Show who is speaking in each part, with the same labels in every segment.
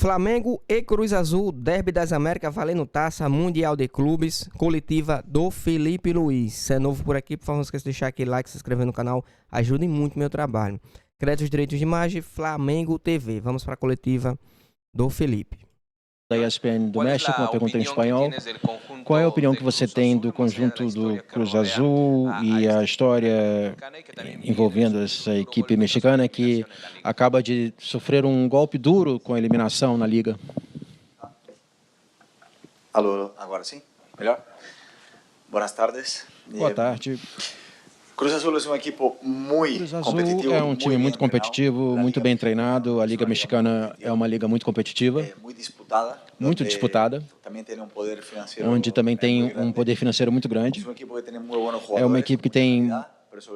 Speaker 1: Flamengo e Cruz Azul, Derby das Américas, valendo taça Mundial de Clubes, coletiva do Felipe Luiz. Se é novo por aqui, por favor, não esqueça de deixar aquele like, se inscrever no canal, ajude muito meu trabalho. Créditos direitos de imagem, Flamengo TV. Vamos para a coletiva do Felipe.
Speaker 2: Da ESPN do México, uma pergunta em espanhol. Qual é a opinião que você tem do conjunto do Cruz Azul e a história envolvendo essa equipe mexicana que acaba de sofrer um golpe duro com a eliminação na Liga?
Speaker 3: Alô, agora sim? Melhor? Boas tardes.
Speaker 2: Boa tarde.
Speaker 3: Cruz Azul é uma equipe muito
Speaker 2: Cruz Azul
Speaker 3: competitiva.
Speaker 2: é um time muito competitivo, muito bem treinado. A Liga Mexicana é uma liga muito competitiva, muito disputada, onde também tem um poder financeiro muito grande. É uma equipe que tem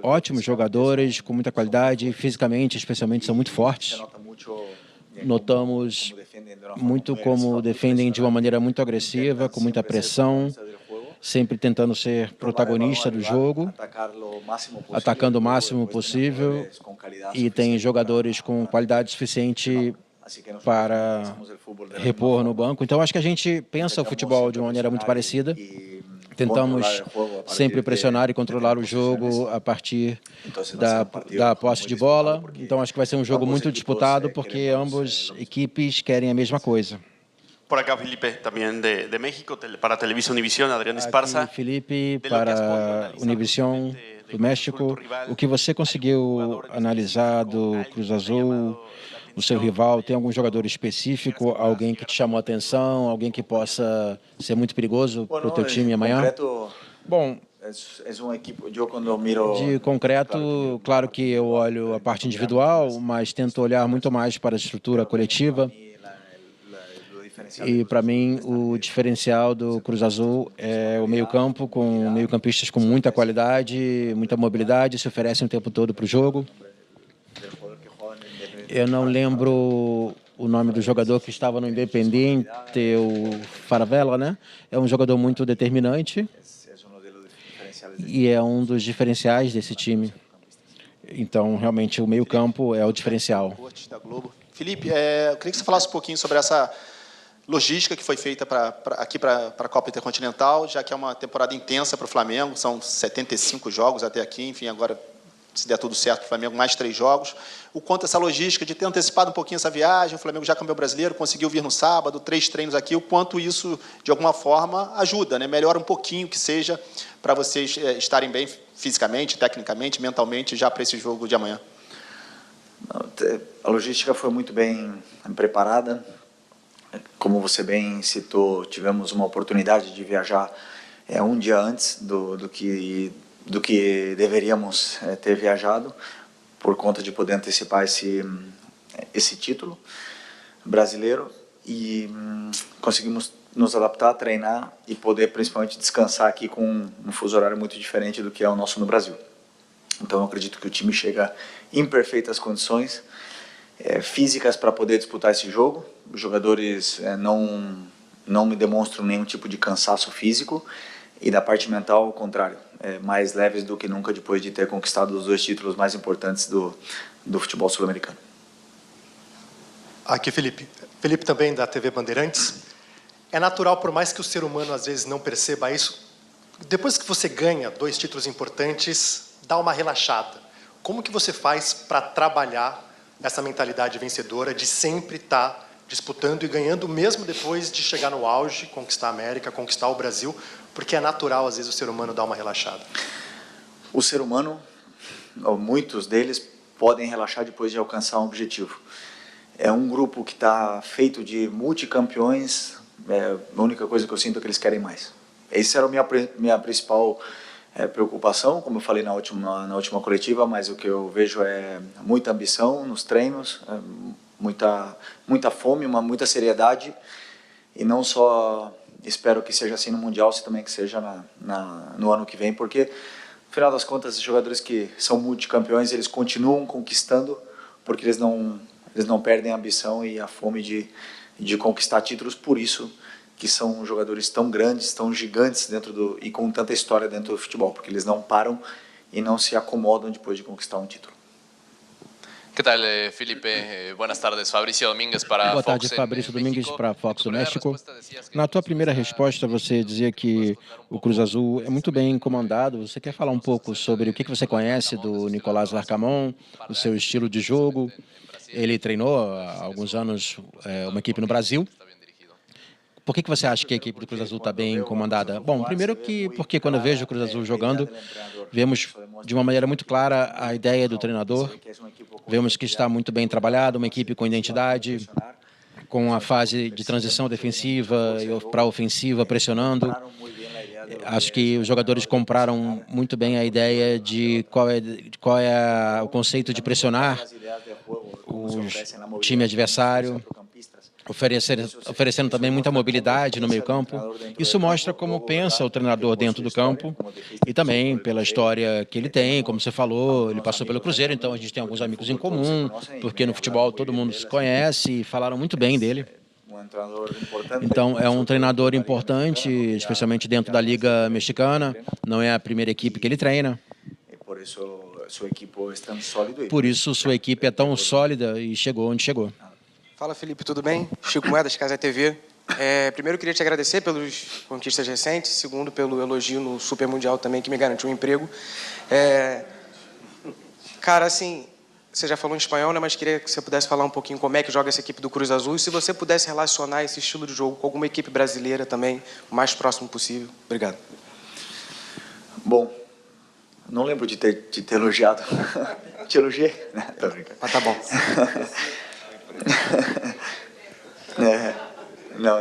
Speaker 2: ótimos jogadores, com muita qualidade, fisicamente, especialmente, são muito fortes. Notamos muito como defendem de uma maneira muito agressiva, com muita pressão, sempre tentando ser protagonista do jogo, atacando o máximo possível, e tem jogadores com qualidade suficiente para repor no banco. Então, acho que a gente pensa o futebol de uma maneira muito parecida. Tentamos sempre pressionar e controlar o jogo a partir da posse de bola. Então, acho que vai ser um jogo muito disputado, porque ambas equipes querem a mesma coisa.
Speaker 4: Por acá, Felipe, também de México, para a Televisa Univision, Adriano Esparza.
Speaker 2: Aqui, Felipe, para Univision do México. O que você conseguiu analisar do Cruz Azul, o seu rival? Tem algum jogador específico, alguém que te chamou a atenção, alguém que possa ser muito perigoso para o teu time amanhã? Bom, de concreto, claro que eu olho a parte individual, mas tento olhar muito mais para a estrutura coletiva. E, para mim, o diferencial do Cruz Azul é o meio-campo, com meio-campistas com muita qualidade, muita mobilidade, se oferecem o tempo todo para o jogo. Eu não lembro o nome do jogador que estava no Independiente, o Faravella, né? É um jogador muito determinante e é um dos diferenciais desse time. Então, realmente, o meio-campo é o diferencial.
Speaker 5: Felipe, eu queria que você falasse um pouquinho sobre essa logística que foi feita aqui para a Copa Intercontinental, já que é uma temporada intensa para o Flamengo, são 75 jogos até aqui, enfim, agora, se der tudo certo, o Flamengo mais 3 jogos. O quanto essa logística de ter antecipado um pouquinho essa viagem, o Flamengo já campeão brasileiro, conseguiu vir no sábado, 3 treinos aqui, o quanto isso, de alguma forma, ajuda, né? Melhora um pouquinho que seja para vocês estarem bem fisicamente, tecnicamente, mentalmente, já para esse jogo de amanhã.
Speaker 3: A logística foi muito bem preparada. Como você bem citou, tivemos uma oportunidade de viajar um dia antes do que deveríamos ter viajado, por conta de poder antecipar esse título brasileiro, e conseguimos nos adaptar, treinar e poder principalmente descansar aqui com um fuso horário muito diferente do que é o nosso no Brasil. Então eu acredito que o time chega em perfeitas condições físicas para poder disputar esse jogo. Os jogadores não me demonstram nenhum tipo de cansaço físico, e da parte mental, ao contrário, mais leves do que nunca depois de ter conquistado os 2 títulos mais importantes do futebol sul-americano.
Speaker 6: Aqui, Felipe. Felipe também, da TV Bandeirantes. É natural, por mais que o ser humano às vezes não perceba isso, depois que você ganha 2 títulos importantes, dá uma relaxada. Como que você faz para trabalhar essa mentalidade vencedora de sempre estar disputando e ganhando, mesmo depois de chegar no auge, conquistar a América, conquistar o Brasil, porque é natural, às vezes, o ser humano dar uma relaxada?
Speaker 3: O ser humano, ou muitos deles, podem relaxar depois de alcançar um objetivo. É um grupo que está feito de multicampeões, a única coisa que eu sinto é que eles querem mais. Essa era a minha principal preocupação, como eu falei na última coletiva, mas o que eu vejo é muita ambição nos treinos, muita fome, muita seriedade, e não só espero que seja assim no Mundial, se também que seja no ano que vem, porque no final das contas os jogadores que são multicampeões, eles continuam conquistando, porque eles não perdem a ambição e a fome de conquistar títulos, por isso que são jogadores tão grandes, tão gigantes e com tanta história dentro do futebol, porque eles não param e não se acomodam depois de conquistar um título.
Speaker 7: ¿Qué tal, Felipe? Buenas tardes, Fabrício Domingues para
Speaker 2: Boa
Speaker 7: Fox
Speaker 2: tarde, Fabrício Domingues para Fox do México. Na tua primeira resposta, você dizia que o Cruz Azul é muito bem comandado. Você quer falar um pouco sobre o que você conhece do Nicolás Larcamón, o seu estilo de jogo? Ele treinou há alguns anos uma equipe no Brasil. Por que você acha que a equipe do Cruz Azul está bem comandada? Bom, primeiro porque quando eu vejo o Cruz Azul jogando, vemos de uma maneira muito clara a ideia do treinador, vemos que está muito bem trabalhado, uma equipe com identidade, com a fase de transição defensiva para ofensiva, pressionando. Acho que os jogadores compraram muito bem a ideia de qual é o conceito de pressionar o time adversário, oferecendo também muita mobilidade no meio-campo. Isso mostra como pensa o treinador dentro do campo e também pela história que ele tem. Como você falou, ele passou pelo Cruzeiro, então a gente tem alguns amigos em comum, porque no futebol todo mundo se conhece e falaram muito bem dele. Então, é um treinador importante, especialmente dentro da Liga Mexicana. Não é a primeira equipe que ele treina. Por isso, sua equipe é tão sólida e chegou onde chegou.
Speaker 8: Fala, Felipe, tudo bem? Chico Moedas, Casa TV. Primeiro, queria te agradecer pelos conquistas recentes. Segundo, pelo elogio no Super Mundial também, que me garantiu um emprego. Cara, assim, você já falou em espanhol, né? Mas queria que você pudesse falar um pouquinho como é que joga essa equipe do Cruz Azul e se você pudesse relacionar esse estilo de jogo com alguma equipe brasileira também, o mais próximo possível. Obrigado.
Speaker 3: Bom, não lembro de ter te elogiado. Te elogiei?
Speaker 8: Mas tá bom.
Speaker 3: Não.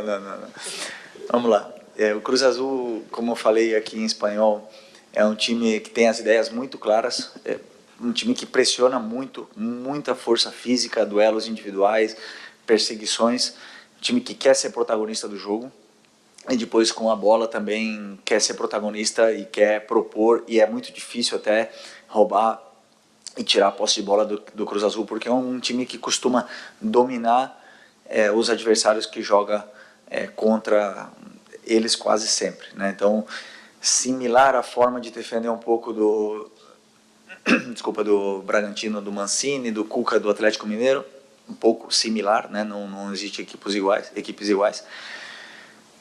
Speaker 3: Vamos lá. O Cruz Azul, como eu falei aqui em espanhol, é um time que tem as ideias muito claras, é um time que pressiona muito, muita força física, duelos individuais, perseguições, um time que quer ser protagonista do jogo e depois com a bola também quer ser protagonista e quer propor, e é muito difícil até roubar e tirar a posse de bola do Cruz Azul, porque é um time que costuma dominar os adversários que joga contra eles quase sempre, né? Então, similar à forma de defender um pouco do Bragantino, do Mancini, do Cuca, do Atlético Mineiro, um pouco similar, né? Não existe equipes iguais.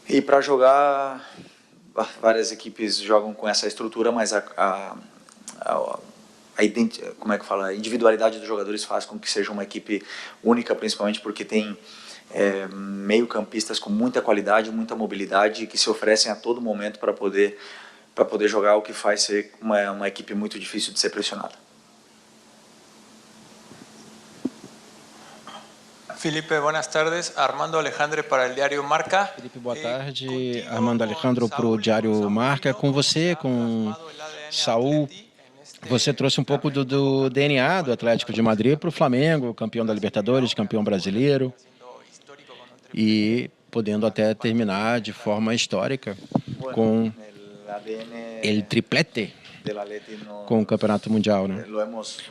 Speaker 3: E para jogar, várias equipes jogam com essa estrutura, mas a individualidade dos jogadores faz com que seja uma equipe única, principalmente porque tem meio-campistas com muita qualidade, muita mobilidade, que se oferecem a todo momento para poder jogar, o que faz ser uma equipe muito difícil de ser pressionada.
Speaker 9: Felipe, boas tardes. Armando Alejandro para o Diário Marca.
Speaker 2: Felipe, boa tarde. Armando Alejandro para o Diário Marca. Com você, com Saúl, você trouxe um pouco do DNA do Atlético de Madrid para o Flamengo, campeão da Libertadores, campeão brasileiro, e podendo até terminar de forma histórica com o triplete, com o Campeonato Mundial, né?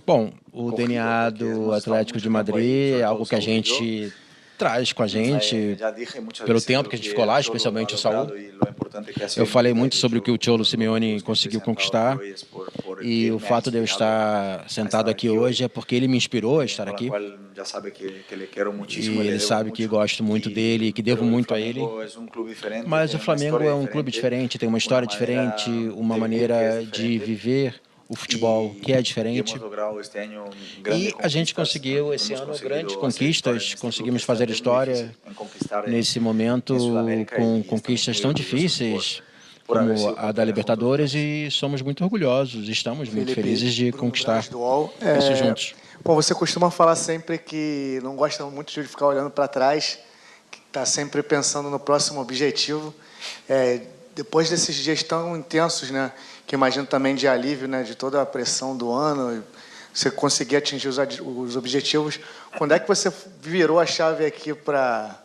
Speaker 2: Bom, o DNA do Atlético de Madrid é algo que a gente traz com a gente pelo tempo que a gente ficou lá, especialmente o Saúl. Eu falei muito sobre o que o Cholo Simeone conseguiu conquistar, e o fato de eu estar sentado aqui hoje é porque ele me inspirou a estar aqui. E ele sabe que gosto muito dele e que devo muito a ele. Mas o Flamengo é um clube diferente, tem uma história diferente, uma maneira de viver o futebol que é diferente. E a gente conseguiu esse ano grandes conquistas, conseguimos fazer história nesse momento com conquistas tão difíceis como a da Libertadores, e somos muito orgulhosos, estamos muito felizes de conquistar isso juntos.
Speaker 10: Bom, você costuma falar sempre que não gosta muito de ficar olhando para trás, que está sempre pensando no próximo objetivo. Depois desses dias tão intensos, né, que imagino também de alívio, né, de toda a pressão do ano, você conseguir atingir os objetivos, quando é que você virou a chave aqui para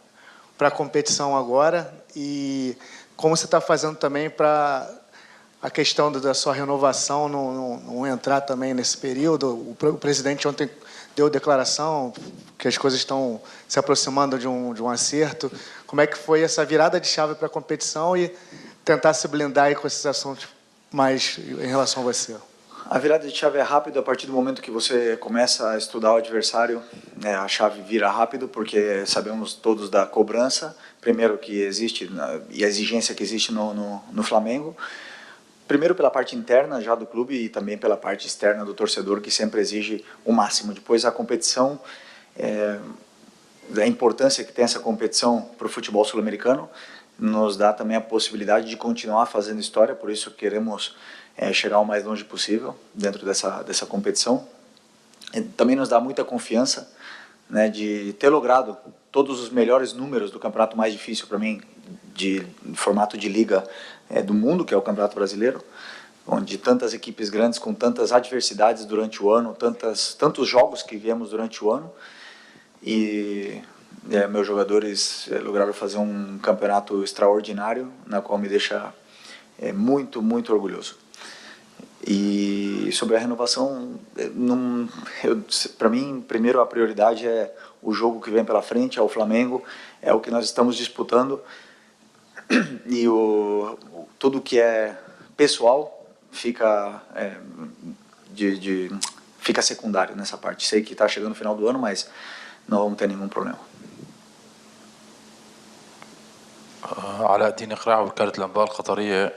Speaker 10: a competição agora? E como você está fazendo também para a questão da sua renovação não entrar também nesse período? O presidente ontem deu declaração que as coisas estão se aproximando de um acerto. Como é que foi essa virada de chave para a competição e tentar se blindar aí com esses assuntos mais em relação a você?
Speaker 3: A virada de chave é rápida a partir do momento que você começa a estudar o adversário. A chave vira rápido porque sabemos todos da cobrança, primeiro que existe e a exigência que existe no Flamengo. Primeiro pela parte interna já do clube e também pela parte externa do torcedor, que sempre exige o máximo. Depois a competição, a importância que tem essa competição para o futebol sul-americano, nos dá também a possibilidade de continuar fazendo história, por isso queremos chegar o mais longe possível dentro dessa competição. Também nos dá muita confiança, né, de ter logrado todos os melhores números do campeonato mais difícil para mim, de formato de liga do mundo, que é o Campeonato Brasileiro, onde tantas equipes grandes com tantas adversidades durante o ano, tantos jogos que viemos durante o ano, e meus jogadores lograram fazer um campeonato extraordinário, na qual me deixa muito, muito orgulhoso. E sobre a renovação, para mim, primeiro a prioridade é o jogo que vem pela frente, é o Flamengo, é o que nós estamos disputando, e tudo que é pessoal fica fica secundário nessa parte. Sei que está chegando o final do ano, mas não vamos ter nenhum problema.
Speaker 11: علاء الدين إقراع وكالة الأنباء القطرية.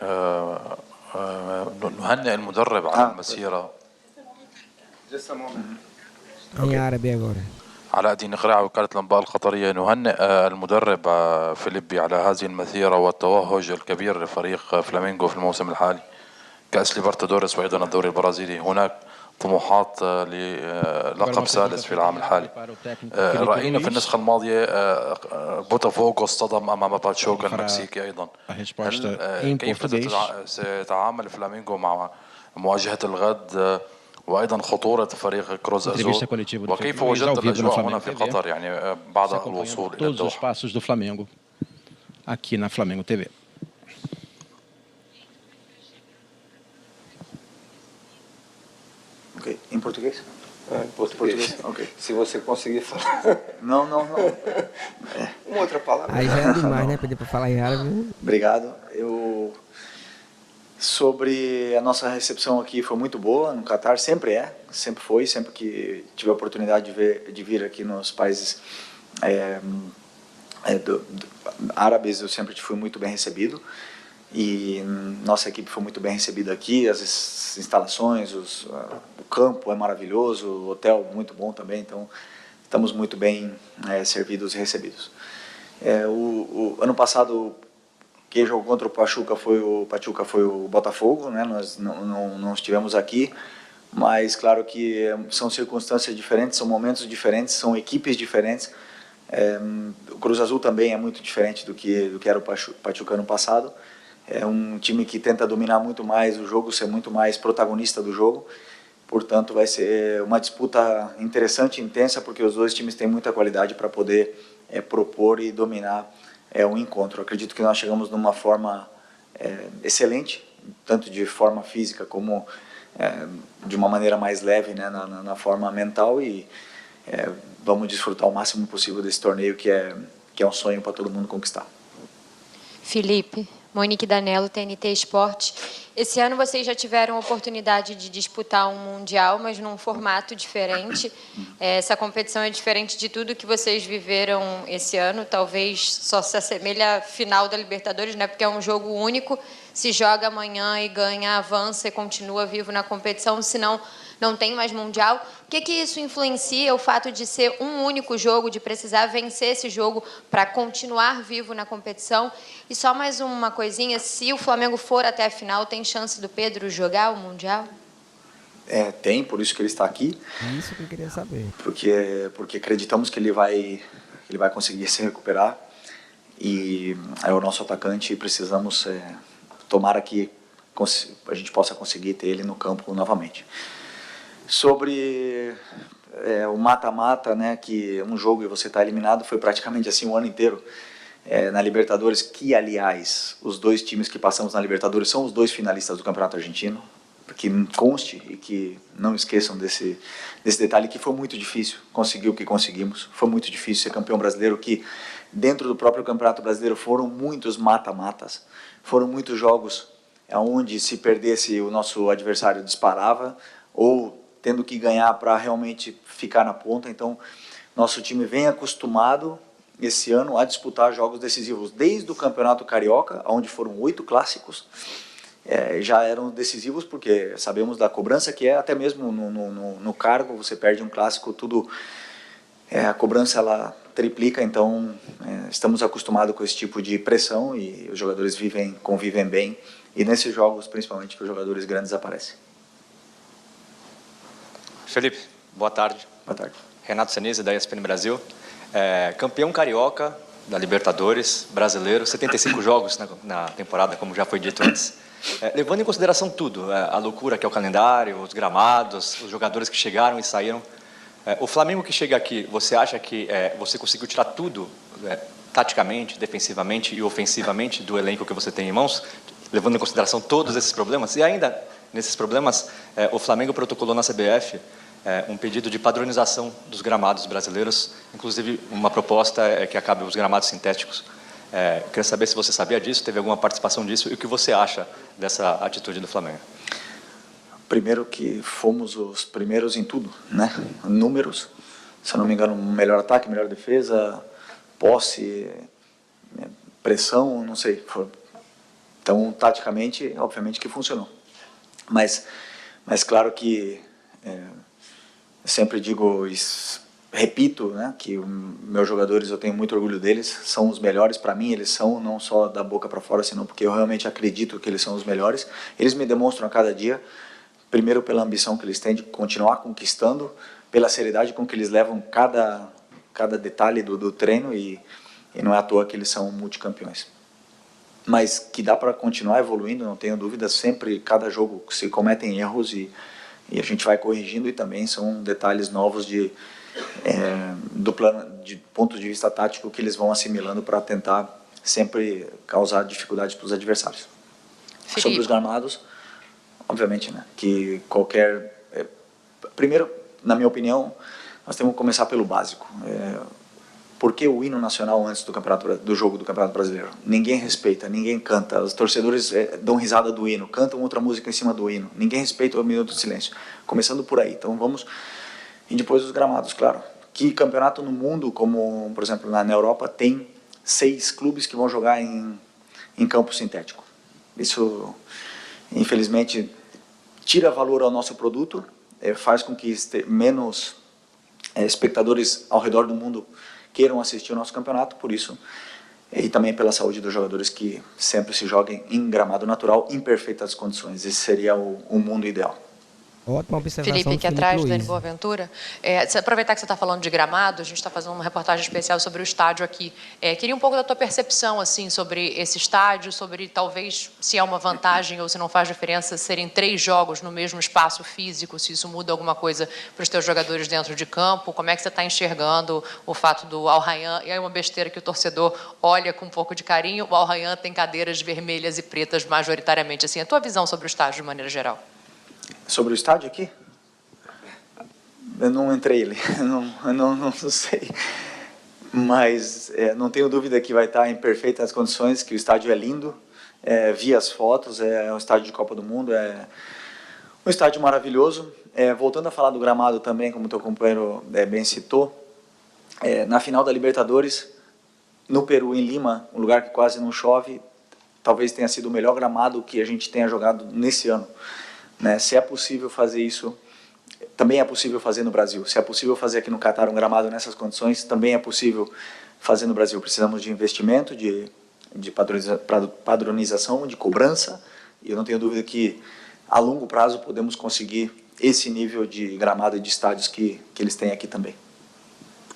Speaker 11: نهنئ المدرب على المسيرة.
Speaker 1: Em árabe agora.
Speaker 11: علاء الدين إقراع وكالة الأنباء القطرية. نهنئ المدرب فيليبي على هذه المسيرة والتوهج الكبير لفريق فلامينغو في الموسم الحالي. كأس ليبرتادوريس وأيضا الدوري البرازيلي. هناك طموحات للقب ثالث في العام الحالي. رأينا في النسخة الماضية بوتافوغو اصطدم أمام باتشوكا المكسيكي أيضا. كيف سيتعامل فلامينغو مع مواجهة الغد وأيضا خطورة فريق كروز أزول وكيف وجدت الأجواء هنا في قطر يعني بعد الوصول إلى الدوحة؟
Speaker 2: Todos os passos do Flamengo aqui na Flamengo TV.
Speaker 3: Ok, em português?
Speaker 8: Em português.
Speaker 3: Ok.
Speaker 8: Se você conseguir falar.
Speaker 3: Não.
Speaker 8: Uma outra palavra.
Speaker 1: Aí já é demais, né? Pedir para falar em árabe.
Speaker 3: Obrigado. Sobre a nossa recepção aqui foi muito boa no Catar, sempre foi, sempre que tive a oportunidade de vir aqui nos países árabes, eu sempre fui muito bem recebido. E nossa equipe foi muito bem recebida aqui, as instalações, o campo é maravilhoso, o hotel muito bom também, então estamos muito bem servidos e recebidos. O ano passado, quem jogou contra o Pachuca foi o Botafogo, né? Nós não estivemos aqui, mas claro que são circunstâncias diferentes, são momentos diferentes, são equipes diferentes. O Cruz Azul também é muito diferente do que era o Pachuca ano passado. É um time que tenta dominar muito mais o jogo, ser muito mais protagonista do jogo. Portanto, vai ser uma disputa interessante e intensa, porque os dois times têm muita qualidade para poder propor e dominar um encontro. Acredito que nós chegamos numa forma excelente, tanto de forma física como de uma maneira mais leve, né, na forma mental, e vamos desfrutar o máximo possível desse torneio que é um sonho para todo mundo conquistar.
Speaker 12: Felipe, Monique Danello, TNT Esportes. Esse ano vocês já tiveram a oportunidade de disputar um Mundial, mas num formato diferente. Essa competição é diferente de tudo que vocês viveram esse ano. Talvez só se assemelhe à final da Libertadores, né? Porque é um jogo único. Se joga amanhã e ganha, avança e continua vivo na competição, senão não tem mais Mundial. O que isso influencia, o fato de ser um único jogo, de precisar vencer esse jogo para continuar vivo na competição? E só mais uma coisinha, se o Flamengo for até a final, tem chance do Pedro jogar o Mundial?
Speaker 3: Tem, por isso que ele está aqui.
Speaker 1: Isso que eu queria saber.
Speaker 3: Porque acreditamos que ele vai conseguir se recuperar, e é o nosso atacante e precisamos tomara que a gente possa conseguir ter ele no campo novamente. Sobre o mata-mata, né, que um jogo e você está eliminado, foi praticamente assim o ano inteiro na Libertadores, que aliás os dois times que passamos na Libertadores são os dois finalistas do Campeonato Argentino, que conste e que não esqueçam desse detalhe, que foi muito difícil conseguir o que conseguimos. Foi muito difícil ser campeão brasileiro, que dentro do próprio Campeonato Brasileiro foram muitos mata-matas, foram muitos jogos onde se perdesse o nosso adversário disparava, ou tendo que ganhar para realmente ficar na ponta. Então, nosso time vem acostumado esse ano a disputar jogos decisivos, desde o Campeonato Carioca, onde foram 8 clássicos, já eram decisivos, porque sabemos da cobrança que é, até mesmo no cargo, você perde um clássico, tudo, a cobrança ela triplica, então estamos acostumados com esse tipo de pressão e os jogadores convivem bem, e nesses jogos, principalmente, que os jogadores grandes aparecem.
Speaker 13: Felipe, boa tarde.
Speaker 3: Boa tarde.
Speaker 13: Renato Senise, da ESPN Brasil. Campeão carioca da Libertadores, brasileiro, 75 jogos na temporada, como já foi dito antes. Levando em consideração tudo, a loucura que é o calendário, os gramados, os jogadores que chegaram e saíram, o Flamengo que chega aqui, você acha que você conseguiu tirar tudo, taticamente, defensivamente e ofensivamente, do elenco que você tem em mãos, levando em consideração todos esses problemas? E ainda, nesses problemas, o Flamengo protocolou na CBF um pedido de padronização dos gramados brasileiros, inclusive uma proposta que acabe os gramados sintéticos. Queria saber se você sabia disso, teve alguma participação disso e o que você acha dessa atitude do Flamengo.
Speaker 3: Primeiro que fomos os primeiros em tudo, né? Números, se eu não me engano, melhor ataque, melhor defesa, posse, pressão, não sei. Então, taticamente, obviamente que funcionou. Mas claro que sempre digo, repito, né, que meus jogadores, eu tenho muito orgulho deles, são os melhores para mim, eles são, não só da boca para fora, senão porque eu realmente acredito que eles são os melhores. Eles me demonstram a cada dia, primeiro pela ambição que eles têm de continuar conquistando, pela seriedade com que eles levam cada detalhe do treino, e não é à toa que eles são multicampeões. Mas que dá para continuar evoluindo, não tenho dúvida, sempre, cada jogo se cometem erros e a gente vai corrigindo, e também são detalhes novos do plano, de ponto de vista tático, que eles vão assimilando para tentar sempre causar dificuldades para os adversários. Felipe. Sobre os gramados, obviamente, né, que primeiro, na minha opinião, nós temos que começar pelo básico. Por que o hino nacional antes do jogo do Campeonato Brasileiro? Ninguém respeita, ninguém canta. Os torcedores dão risada do hino, cantam outra música em cima do hino. Ninguém respeita o minuto de silêncio. Começando por aí. Então vamos... E depois os gramados, claro. Que campeonato no mundo, como por exemplo na Europa, tem 6 clubes que vão jogar em campo sintético. Isso, infelizmente, tira valor ao nosso produto, faz com que menos espectadores ao redor do mundo queiram assistir o nosso campeonato, por isso, e também pela saúde dos jogadores, que sempre se joguem em gramado natural, em perfeitas condições. Esse seria o mundo ideal.
Speaker 1: Ótima observação.
Speaker 12: Felipe, aqui atrás, Dani Boaventura. Aproveitar que você está falando de gramado, a gente está fazendo uma reportagem especial sobre o estádio aqui. Queria um pouco da tua percepção assim, sobre esse estádio, sobre talvez se é uma vantagem ou se não faz diferença serem 3 jogos no mesmo espaço físico, se isso muda alguma coisa para os teus jogadores dentro de campo. Como é que você está enxergando o fato do Al Rayyan? E é uma besteira que o torcedor olha com um pouco de carinho. O Al Rayyan tem cadeiras vermelhas e pretas majoritariamente. Assim, a tua visão sobre o estádio de maneira geral?
Speaker 3: Sobre o estádio aqui? Eu não entrei ali, eu não sei. Mas não tenho dúvida que vai estar em perfeitas condições, que o estádio é lindo. Vi as fotos, é um estádio de Copa do Mundo, é um estádio maravilhoso. Voltando a falar do gramado também, como o teu companheiro bem citou, na final da Libertadores, no Peru, em Lima, um lugar que quase não chove, talvez tenha sido o melhor gramado que a gente tenha jogado nesse ano. Se é possível fazer isso, também é possível fazer no Brasil. Se é possível fazer aqui no Catar um gramado nessas condições, também é possível fazer no Brasil. Precisamos de investimento, de padronização, de cobrança, e eu não tenho dúvida que a longo prazo podemos conseguir esse nível de gramado e de estádios que eles têm aqui também.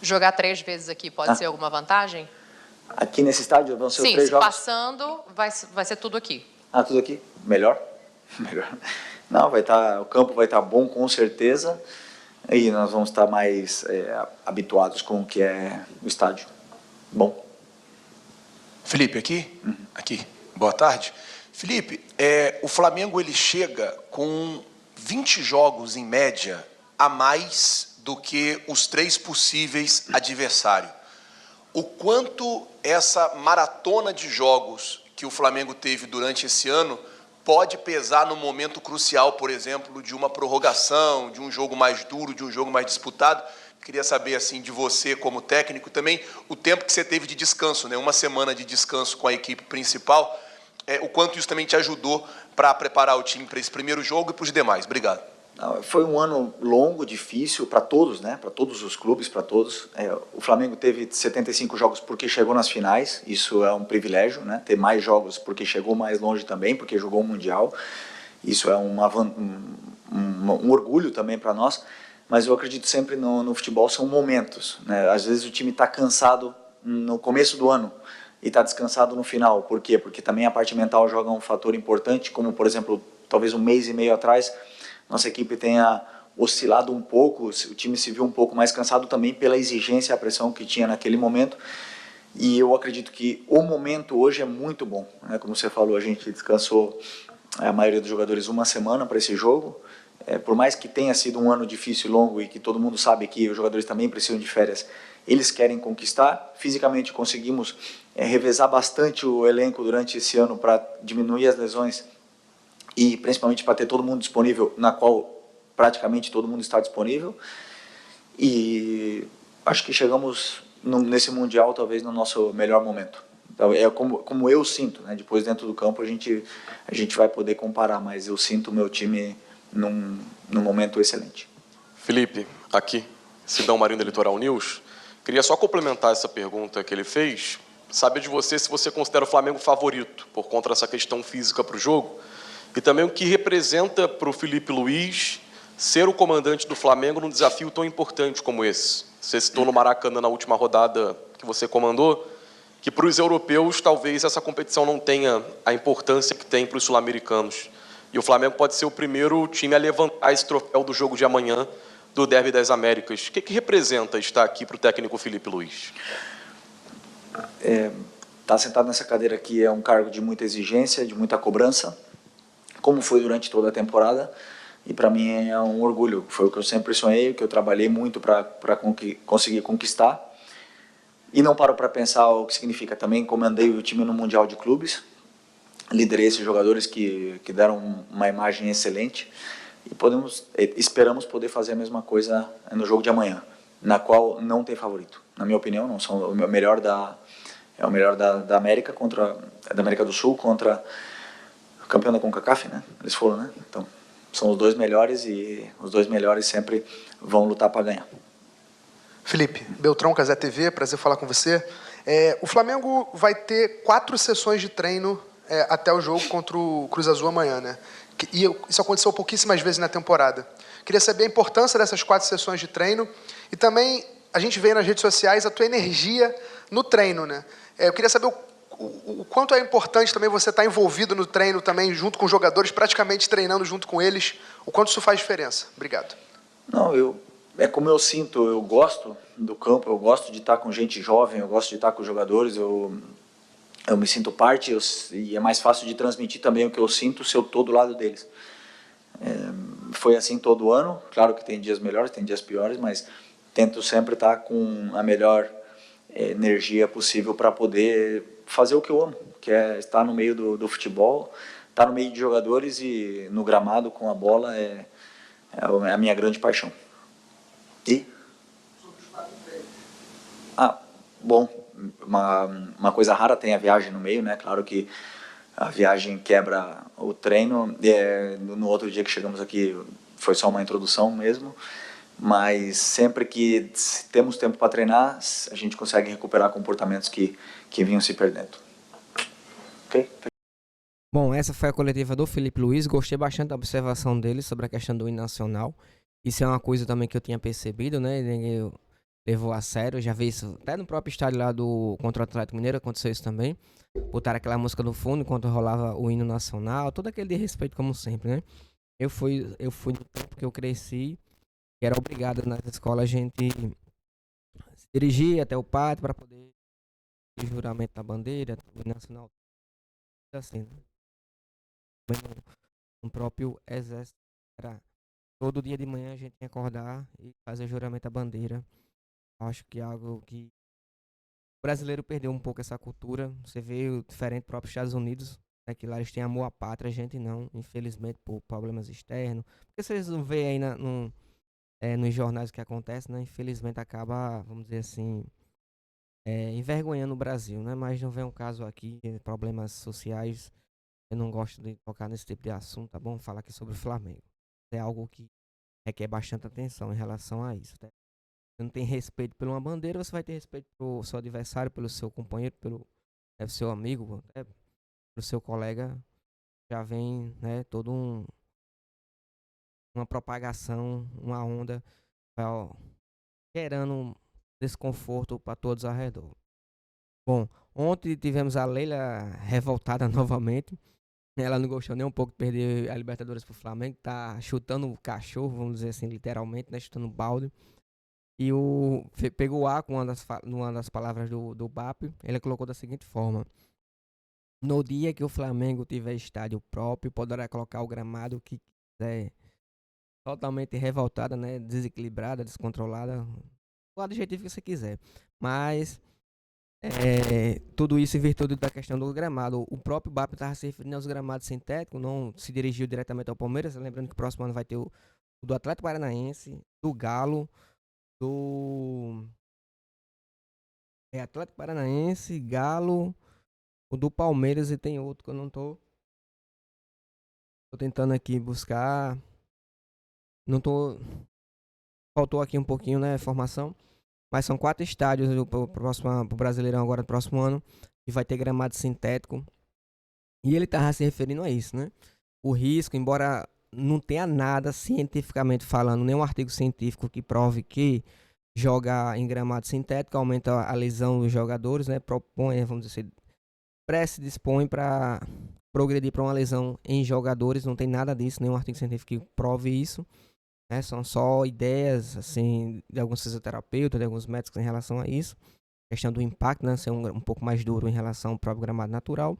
Speaker 12: Jogar 3 vezes aqui pode ser alguma vantagem?
Speaker 3: Aqui nesse estádio vão ser os 3 jogos?
Speaker 12: Sim, passando, vai ser tudo aqui.
Speaker 3: Tudo aqui? Melhor? Melhor. Não, o campo vai estar bom, com certeza, e nós vamos estar mais habituados com o que é o estádio. Bom.
Speaker 14: Felipe, aqui? Aqui. Boa tarde. Felipe, o Flamengo ele chega com 20 jogos em média a mais do que os 3 possíveis adversários. O quanto essa maratona de jogos que o Flamengo teve durante esse ano pode pesar no momento crucial, por exemplo, de uma prorrogação, de um jogo mais duro, de um jogo mais disputado. Queria saber, assim, de você como técnico também, o tempo que você teve de descanso, né? Uma semana de descanso com a equipe principal, o quanto isso também te ajudou para preparar o time para esse primeiro jogo e para os demais. Obrigado.
Speaker 3: Não, foi um ano longo, difícil para todos, né? Para todos os clubes, para todos. O Flamengo teve 75 jogos porque chegou nas finais, isso é um privilégio, né? Ter mais jogos porque chegou mais longe também, porque jogou o Mundial. Isso é um orgulho também para nós. Mas eu acredito sempre no futebol são momentos, né? Às vezes o time está cansado no começo do ano e está descansado no final. Por quê? Porque também a parte mental joga um fator importante, como por exemplo, talvez um mês e meio atrás, nossa equipe tenha oscilado um pouco, o time se viu um pouco mais cansado também pela exigência e a pressão que tinha naquele momento. E eu acredito que o momento hoje é muito bom, né? Como você falou, a gente descansou a maioria dos jogadores uma semana para esse jogo. Por mais que tenha sido um ano difícil e longo e que todo mundo sabe que os jogadores também precisam de férias, eles querem conquistar. Fisicamente conseguimos revezar bastante o elenco durante esse ano para diminuir as lesões e principalmente para ter todo mundo disponível, na qual praticamente todo mundo está disponível. E acho que chegamos nesse Mundial talvez no nosso melhor momento. Então, é como eu sinto, né? Depois dentro do campo a gente vai poder comparar, mas eu sinto o meu time num momento excelente.
Speaker 15: Felipe, aqui, Sidão Marinho da Litoral News. Queria só complementar essa pergunta que ele fez, saber de você se você considera o Flamengo favorito por conta dessa questão física para o jogo, e também o que representa para o Filipe Luís ser o comandante do Flamengo num desafio tão importante como esse. Você citou no Maracanã, na última rodada que você comandou, que para os europeus talvez essa competição não tenha a importância que tem para os sul-americanos. E o Flamengo pode ser o primeiro time a levantar esse troféu do jogo de amanhã, do Derby das Américas. O que representa estar aqui para o técnico Filipe Luís?
Speaker 3: Estar sentado nessa cadeira aqui é um cargo de muita exigência, de muita cobrança, como foi durante toda a temporada, e para mim é um orgulho. Foi o que eu sempre sonhei, o que eu trabalhei muito para conseguir conquistar. E não paro para pensar o que significa. Também comandei o time no Mundial de Clubes, liderei esses jogadores que deram uma imagem excelente e esperamos poder fazer a mesma coisa no jogo de amanhã, na qual não tem favorito. Na minha opinião, não são o melhor da América da América do Sul contra o campeão da CONCACAF, né? Eles foram, né? Então, são os dois melhores e os dois melhores sempre vão lutar para ganhar.
Speaker 16: Felipe, Beltrão, Cazé TV, prazer falar com você. O Flamengo vai ter 4 sessões de treino até o jogo contra o Cruz Azul amanhã, né? E isso aconteceu pouquíssimas vezes na temporada. Queria saber a importância dessas 4 sessões de treino e também a gente vê nas redes sociais a tua energia no treino, né? Eu queria saber o quanto é importante também você estar envolvido no treino também, junto com os jogadores, praticamente treinando junto com eles, o quanto isso faz diferença. Obrigado.
Speaker 3: Não, é como eu sinto, eu gosto do campo, eu gosto de estar com gente jovem, eu gosto de estar com os jogadores, eu me sinto parte e é mais fácil de transmitir também o que eu sinto se eu estou do lado deles. Foi assim todo ano, claro que tem dias melhores, tem dias piores, mas tento sempre estar com a melhor energia possível para poder fazer o que eu amo, que é estar no meio do futebol, estar no meio de jogadores e no gramado com a bola é a minha grande paixão. E? Bom, uma coisa rara tem a viagem no meio, né? Claro que a viagem quebra o treino. No outro dia que chegamos aqui foi só uma introdução mesmo, mas sempre que temos tempo para treinar, a gente consegue recuperar comportamentos que vinham se perdendo. Ok?
Speaker 1: Bom, essa foi a coletiva do Filipe Luís. Gostei bastante da observação dele sobre a questão do hino nacional. Isso é uma coisa também que eu tinha percebido, né? Ninguém levou a sério. Eu já vi isso até no próprio estádio lá contra o Atlético Mineiro, aconteceu isso também. Botaram aquela música no fundo enquanto rolava o hino nacional. Todo aquele de respeito, como sempre, né? Eu fui no tempo que eu cresci, que era obrigado nas escolas a gente se dirigir até o pátio para poder o juramento da bandeira, o hino nacional, assim, né? No próprio exército, era todo dia de manhã a gente tinha que acordar e fazer o juramento da bandeira. Acho que é algo que o brasileiro perdeu um pouco essa cultura. Você vê diferente do próprio Estados Unidos, né, que lá eles têm amor à pátria, a gente não, infelizmente, por problemas externos. Porque vocês não veem aí nos jornais o que acontece, né? Infelizmente acaba, vamos dizer assim, envergonhando o Brasil, né? Mas não vem um caso aqui, problemas sociais. Eu não gosto de tocar nesse tipo de assunto, tá bom? Falar aqui sobre o Flamengo. É algo que requer bastante atenção em relação a isso. Tá? Você não tem respeito por uma bandeira, você vai ter respeito pelo seu adversário, pelo seu companheiro, pelo seu amigo, pelo seu colega. Já vem, né, todo uma propagação, uma onda, ó, gerando desconforto para todos ao redor. Bom, ontem tivemos a Leila revoltada novamente. Ela não gostou nem um pouco de perder a Libertadores pro Flamengo. Tá chutando o cachorro, vamos dizer assim, literalmente, né? Chutando o balde. E pegou A com uma das palavras do BAP. Ele colocou da seguinte forma: no dia que o Flamengo tiver estádio próprio, poderá colocar o gramado que quiser. Totalmente revoltada, né? Desequilibrada, descontrolada. O adjetivo que você quiser. Mas tudo isso em virtude da questão do gramado. O próprio BAP estava se referindo aos gramados sintéticos, não se dirigiu diretamente ao Palmeiras. Lembrando que o próximo ano vai ter o do Atlético Paranaense, do Galo, do Atlético Paranaense, Galo, o do Palmeiras e tem outro que eu não tô tentando aqui buscar. Não tô. Faltou aqui um pouquinho, né, informação. Mas são 4 estádios pro Brasileirão agora no próximo ano. E vai ter gramado sintético. E ele tava se referindo a isso, né? O risco, embora não tenha nada cientificamente falando, nenhum artigo científico que prove que jogar em gramado sintético aumenta a lesão dos jogadores, né? Propõe, vamos dizer, dispõe para progredir para uma lesão em jogadores. Não tem nada disso, nenhum artigo científico que prove isso. Né, são só ideias assim de alguns fisioterapeutas, de alguns médicos em relação a isso. A questão do impacto, né, ser um pouco mais duro em relação ao próprio gramado natural.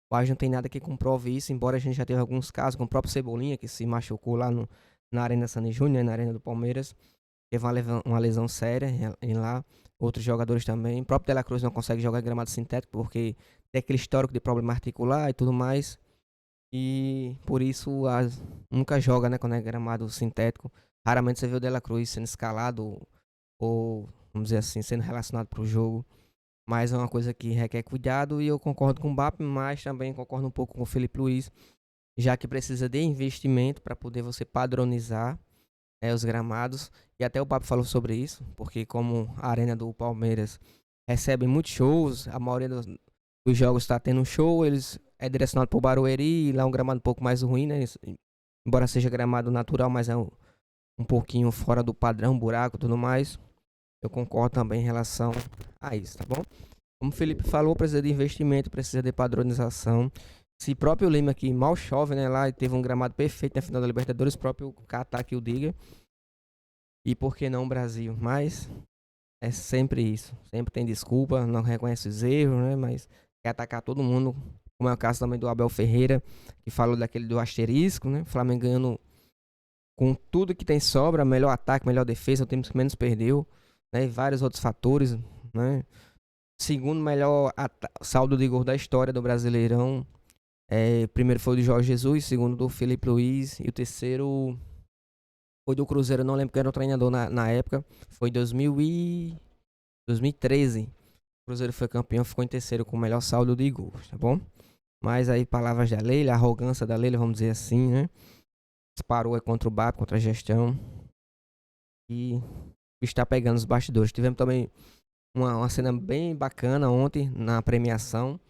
Speaker 1: Mas não tem nada que comprove isso, embora a gente já teve alguns casos, com o próprio Cebolinha, que se machucou lá na Arena Sandy Júnior, na Arena do Palmeiras. Teve uma lesão séria em lá. Outros jogadores também. O próprio De La Cruz não consegue jogar em gramado sintético porque tem aquele histórico de problema articular e tudo mais. E por isso nunca joga, né, quando é gramado sintético. Raramente você vê o De La Cruz sendo escalado ou, vamos dizer assim, sendo relacionado para o jogo. Mas é uma coisa que requer cuidado e eu concordo com o BAP, mas também concordo um pouco com o Felipe Luiz, já que precisa de investimento para poder você padronizar os gramados. E até o BAP falou sobre isso, porque como a Arena do Palmeiras recebe muitos shows, a maioria dos jogos está tendo um show, eles é direcionado para o Barueri, e lá é um gramado um pouco mais ruim, né? Embora seja gramado natural, mas é um pouquinho fora do padrão, buraco e tudo mais. Eu concordo também em relação a isso, tá bom? Como o Felipe falou, precisa de investimento, precisa de padronização. Se próprio Lima aqui mal chove, né? Lá teve um gramado perfeito na final da Libertadores, próprio Catar que o diga. E por que não o Brasil? Mas é sempre isso. Sempre tem desculpa, não reconhece os erros, né? Mas quer atacar todo mundo. Como é o caso também do Abel Ferreira, que falou daquele do asterisco, né? O Flamengo ganhando com tudo que tem sobra, melhor ataque, melhor defesa, o time que menos perdeu, né? E vários outros fatores, né? Segundo melhor saldo de gol da história do Brasileirão. Primeiro foi o do Jorge Jesus, segundo do Felipe Luiz, e o terceiro foi do Cruzeiro, não lembro quem era o treinador na época. Foi em 2013. O Cruzeiro foi campeão, ficou em terceiro com o melhor saldo de gols, tá bom? Mas aí, palavras da Leila, a arrogância da Leila, vamos dizer assim, né? Disparou contra o BAP, contra a gestão. E está pegando os bastidores. Tivemos também uma cena bem bacana ontem na premiação,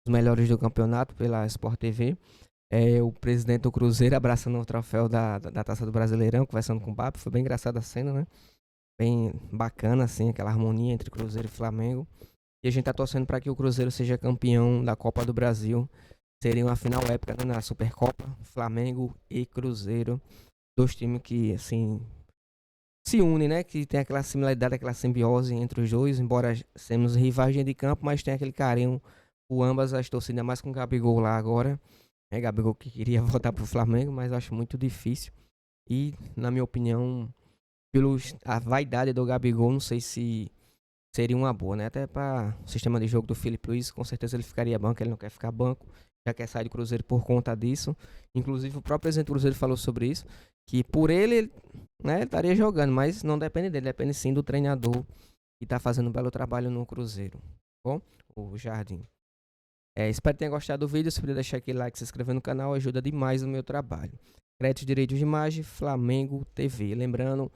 Speaker 1: os melhores do campeonato pela Sport TV. O presidente do Cruzeiro abraçando o troféu da Taça do Brasileirão, conversando com o BAP. Foi bem engraçada a cena, né? Bem bacana, assim, aquela harmonia entre Cruzeiro e Flamengo. E a gente tá torcendo para que o Cruzeiro seja campeão da Copa do Brasil. Seria uma final épica, né, na Supercopa, Flamengo e Cruzeiro. 2 times que, assim, se unem, né? Que tem aquela similaridade, aquela simbiose entre os dois. Embora sejamos rivais de campo, mas tem aquele carinho por ambas as torcidas, mais com o Gabigol lá agora. Gabigol que queria voltar pro Flamengo, mas eu acho muito difícil. E, na minha opinião, a vaidade do Gabigol, não sei se seria uma boa, né? Até para o sistema de jogo do Filipe Luís, com certeza ele ficaria banco, ele não quer ficar banco, já quer sair do Cruzeiro por conta disso. Inclusive o próprio presidente do Cruzeiro falou sobre isso, que por ele, né, ele estaria jogando, mas não depende dele, depende sim do treinador que está fazendo um belo trabalho no Cruzeiro. Bom, o Jardim. Espero que tenha gostado do vídeo. Se puder deixar aquele like, se inscrever no canal, ajuda demais no meu trabalho. Crédito de direitos de imagem, Flamengo TV. Lembrando,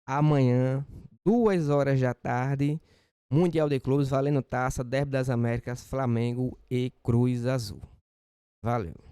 Speaker 1: amanhã, 2h da tarde, Mundial de Clubes, valendo taça, Derby das Américas, Flamengo e Cruz Azul. Valeu.